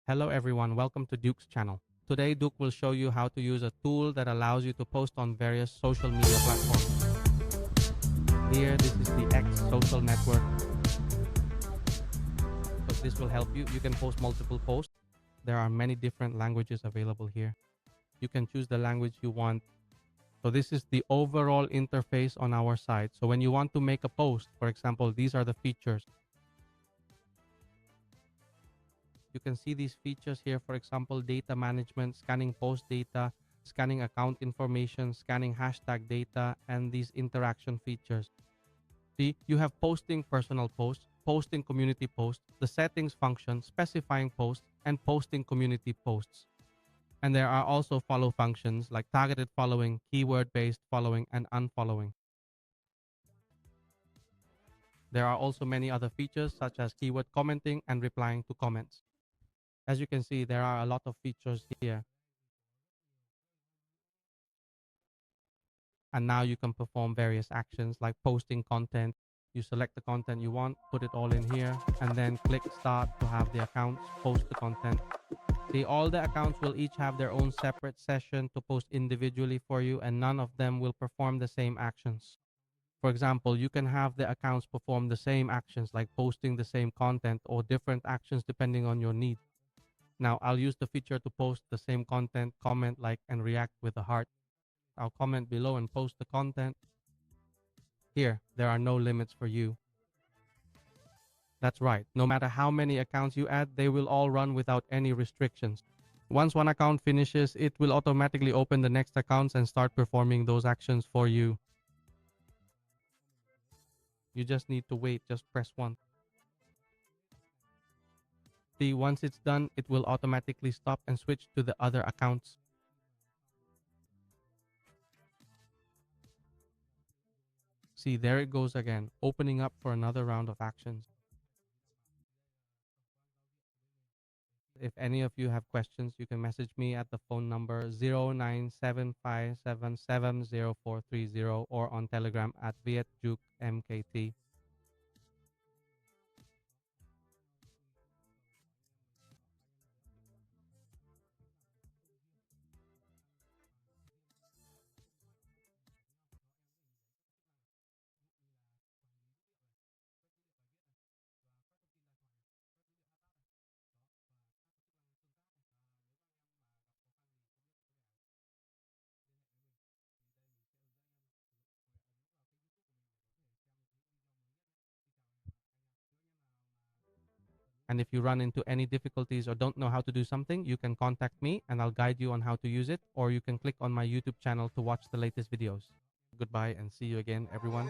Hello everyone, welcome to Duke's channel. Today Duke will show you how to use a tool that allows you to post on various social media platforms. Here, this is the X social network. So this will help you. You can post multiple posts. There are many different languages available here. You can choose the language you want. So this is the overall interface on our site. So when you want to make a post, for example, these are the features. You can see these features here, for example, data management, scanning post data, scanning account information, scanning hashtag data, and these interaction features. See, you have posting personal posts, posting community posts, the settings function, specifying posts, and posting community posts. And there are also follow functions like targeted following, keyword-based following, and unfollowing. There are also many other features such as keyword commenting and replying to comments. As you can see, there are a lot of features here. And now you can perform various actions like posting content. You select the content you want, put it all in here, and then click start to have the accounts post the content. See, all the accounts will each have their own separate session to post individually for you, and none of them will perform the same actions. For example, you can have the accounts perform the same actions like posting the same content or different actions depending on your need. Now, I'll use the feature to post the same content, comment, like, and react with a heart. I'll comment below and post the content. Here, there are no limits for you. That's right. No matter how many accounts you add, they will all run without any restrictions. Once one account finishes, it will automatically open the next accounts and start performing those actions for you. You just need to wait. Just press 1. See, once it's done, it will automatically stop and switch to the other accounts. See, there it goes again, opening up for another round of actions. If any of you have questions, you can message me at the phone number 0975770430 or on Telegram at vietjukemkt. And if you run into any difficulties or don't know how to do something, you can contact me and I'll guide you on how to use it, or you can click on my YouTube channel to watch the latest videos. Goodbye and see you again, everyone.